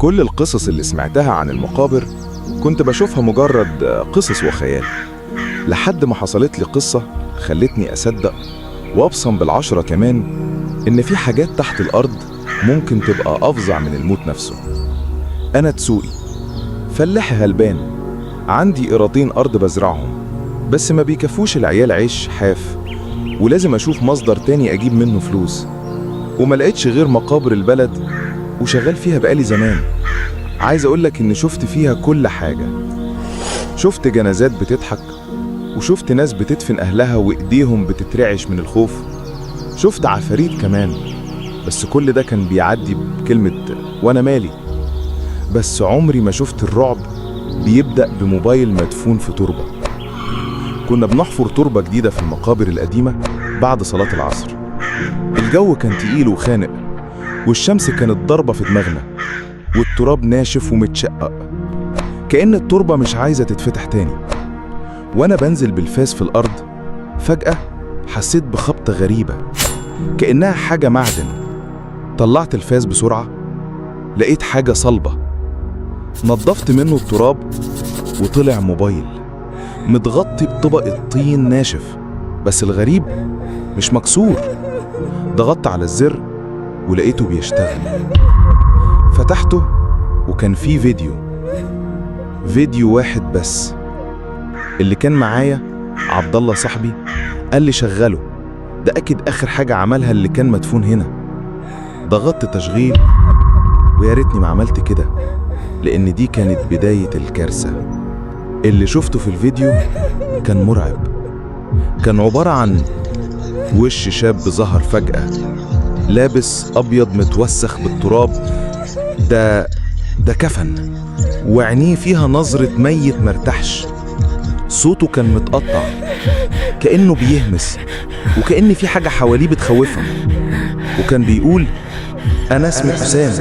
كل القصص اللي سمعتها عن المقابر كنت بشوفها مجرد قصص وخيال، لحد ما حصلت لي قصة خلتني أصدق وأبصم بالعشرة كمان إن في حاجات تحت الأرض ممكن تبقى أفظع من الموت نفسه. أنا تسوقي فلاح غلبان، عندي قيراطين أرض بزرعهم، بس ما بيكفوش العيال عيش حاف، ولازم أشوف مصدر تاني أجيب منه فلوس، وما لقيتش غير مقابر البلد وشغال فيها بقالي زمان. عايز أقولك إن شفت فيها كل حاجة، شفت جنازات بتضحك، وشفت ناس بتدفن أهلها وإيديهم بتترعش من الخوف، شفت عفاريت كمان، بس كل ده كان بيعدي بكلمة وأنا مالي. بس عمري ما شفت الرعب بيبدأ بموبايل مدفون في تربة. كنا بنحفر تربة جديدة في المقابر القديمة بعد صلاة العصر. الجو كان تقيل وخانق، والشمس كانت ضاربة في دماغنا، والتراب ناشف ومتشقق كأن التربة مش عايزة تتفتح تاني. وأنا بنزل بالفاس في الأرض فجأة حسيت بخبطة غريبة كأنها حاجة معدن. طلعت الفاس بسرعة، لقيت حاجة صلبة، نظفت منه التراب وطلع موبايل متغطي بطبقة طين ناشف، بس الغريب مش مكسور. ضغطت على الزر ولقيته بيشتغل. فتحته وكان فيه فيديو واحد بس. اللي كان معايا عبد الله صاحبي قال لي شغله، ده أكيد آخر حاجة عملها اللي كان مدفون هنا. ضغطت تشغيل، ويا ريتني ما عملت كده، لأن دي كانت بداية الكارثة. اللي شفته في الفيديو كان مرعب. كان عبارة عن وش شاب ظهر فجأة لابس أبيض متوسخ بالتراب، ده كفن، وعينيه فيها نظرة ميت مرتاحش. صوته كان متقطع كأنه بيهمس، وكأن في حاجة حواليه بتخوفهم، وكان بيقول أنا اسمي حسام،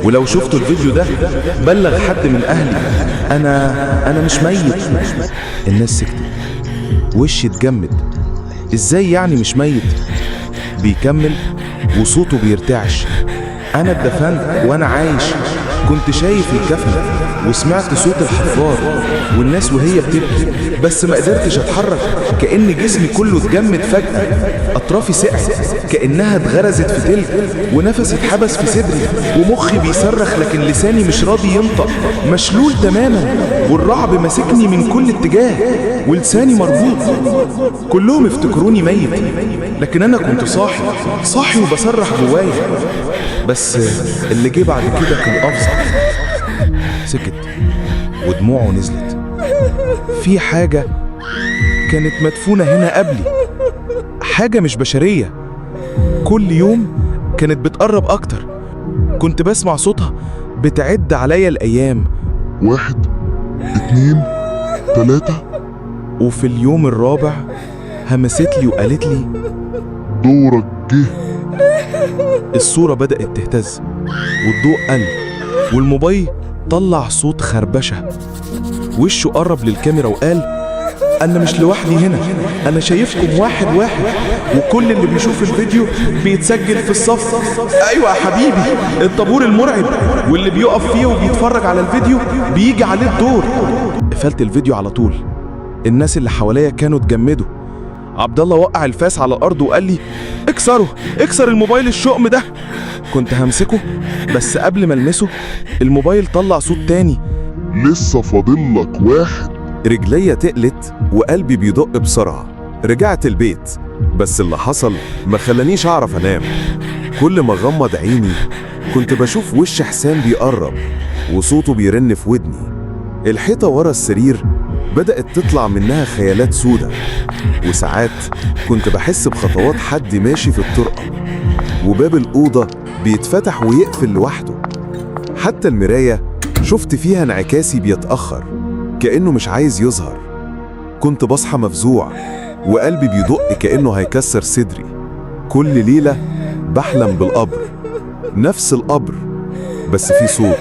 ولو شفتوا الفيديو ده بلغ حد من أهلي، أنا مش ميت. الناس سكتت، وشي اتجمد. إزاي يعني مش ميت؟ بيكمل وصوته بيرتعش. أنا اتدفنت وأنا عايش، كنت شايف الكفن وسمعت صوت الحفار والناس وهي بتبكي، بس ما قدرتش اتحرك، كأن جسمي كله اتجمد فجأة. أطرافي سقعت كأنها اتغرزت في تلج، ونفسي اتحبس في صدري، ومخي بيصرخ لكن لساني مش راضي ينطق، مشلول تماما، والرعب ماسكني من كل اتجاه، ولساني مربوط. كلهم افتكروني ميت، لكن أنا كنت صاحي وبصرخ جوايا. بس اللي جه بعد كده كان أفظع. سكت ودموعه نزلت. في حاجة كانت مدفونة هنا قبلي، حاجة مش بشرية. كل يوم كانت بتقرب أكتر، كنت بسمع صوتها بتعد عليا الأيام، 1 2 3. وفي اليوم الرابع همست لي وقالت لي دورك جه. الصورة بدأت تهتز، والضوء قل، والموبايل طلع صوت خربشة. وشه قرب للكاميرا وقال أنا مش لوحدي هنا، أنا شايفكم واحد واحد، وكل اللي بيشوف الفيديو بيتسجل في الصف. أيوة يا حبيبي، الطابور المرعب، واللي بيقف فيه وبيتفرج على الفيديو بيجي عليه الدور. قفلت الفيديو على طول. الناس اللي حواليا كانوا اتجمدوا. عبد الله وقع الفاس على الأرض وقال لي اكسر الموبايل الشؤم ده. كنت همسكه، بس قبل ما المسه الموبايل طلع صوت تاني، لسه فاضلك 1. رجليا تقلت وقلبي بيدق بسرعة. رجعت البيت، بس اللي حصل ما خلانيش أعرف أنام. كل ما غمض عيني كنت بشوف وش حسام بيقرب وصوته بيرن في ودني. الحيطة ورا السرير بدأت تطلع منها خيالات سودة، وساعات كنت بحس بخطوات حد ماشي في الطرقة، وباب الأوضة بيتفتح ويقفل لوحده. حتى المراية شفت فيها انعكاسي بيتأخر كأنه مش عايز يظهر. كنت بصحى مفزوع وقلبي بيدق كأنه هيكسر صدري. كل ليلة بحلم بالقبر، نفس القبر، بس في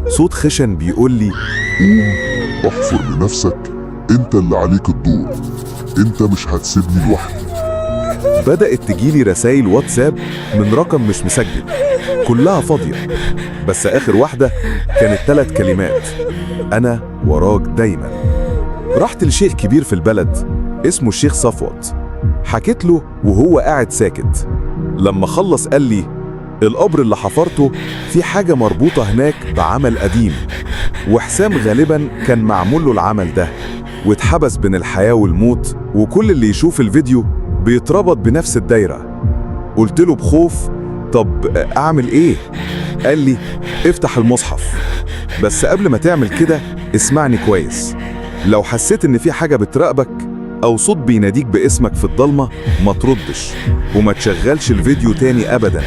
صوت خشن بيقول لي قوم احفر بنفسك، انت اللي عليك الدور، انت مش هتسيبني لوحدي. بدأت تجيلي رسائل واتساب من رقم مش مسجل، كلها فاضية، بس آخر واحدة كانت 3 كلمات: أنا وراك دايما. رحت لشيخ كبير في البلد اسمه الشيخ صفوت، حكيت له وهو قاعد ساكت. لما خلص قال لي: القبر اللي حفرته في حاجة مربوطة هناك بعمل قديم، وحسام غالبا كان معمول له العمل ده واتحبس بين الحياة والموت، وكل اللي يشوف الفيديو بيتربط بنفس الدايرة. قلت له بخوف: طب أعمل إيه؟ قال لي: افتح المصحف، بس قبل ما تعمل كده اسمعني كويس. لو حسيت إن في حاجة بتراقبك أو صوت بيناديك باسمك في الضلمة ما تردش، وما تشغلش الفيديو تاني أبدا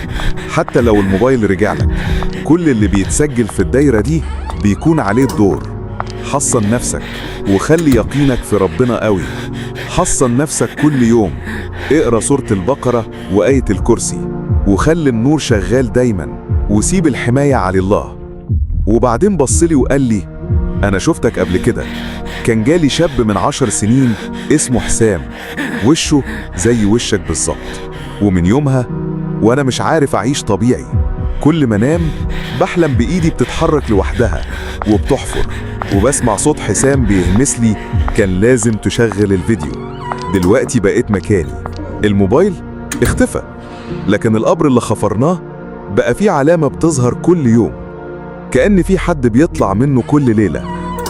حتى لو الموبايل رجع لك. كل اللي بيتسجل في الدايرة دي بيكون عليه الدور. حصن نفسك وخلي يقينك في ربنا قوي. حصن نفسك كل يوم، اقرأ سورة البقرة وآية الكرسي، وخلي النور شغال دايما، وسيب الحماية على الله. وبعدين بصلي وقال لي: أنا شفتك قبل كده، كان جالي شاب من 10 سنين اسمه حسام، وشه زي وشك بالظبط، ومن يومها وأنا مش عارف أعيش طبيعي. كل ما انام بحلم بإيدي بتتحرك لوحدها وبتحفر، وبسمع صوت حسام بيهمس لي كان لازم تشغل الفيديو. دلوقتي بقيت مكاني، الموبايل اختفى، لكن القبر اللي خفرناه بقى فيه علامة بتظهر كل يوم، كأن في حد بيطلع منه كل ليلة.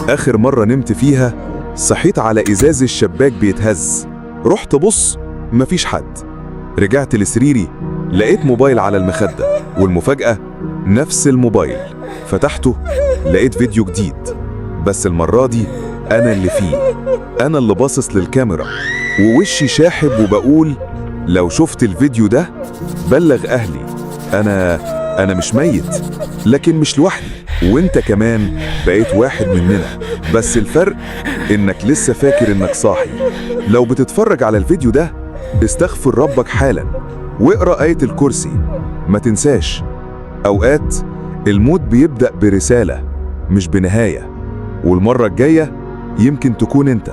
آخر مرة نمت فيها صحيت على إزاز الشباك بيتهز، رحت بص مفيش حد. رجعت لسريري لقيت موبايل على المخدة، والمفاجأة نفس الموبايل. فتحته لقيت فيديو جديد، بس المرة دي أنا اللي فيه، أنا اللي باصص للكاميرا ووشي شاحب وبقول: لو شفت الفيديو ده بلغ أهلي، أنا مش ميت، لكن مش لوحدي، وانت كمان بقيت واحد مننا، بس الفرق إنك لسه فاكر إنك صاحي. لو بتتفرج على الفيديو ده استغفر ربك حالا واقرأ آية الكرسي. ما تنساش، أوقات الموت بيبدأ برسالة مش بنهاية، والمرة الجاية يمكن تكون انت.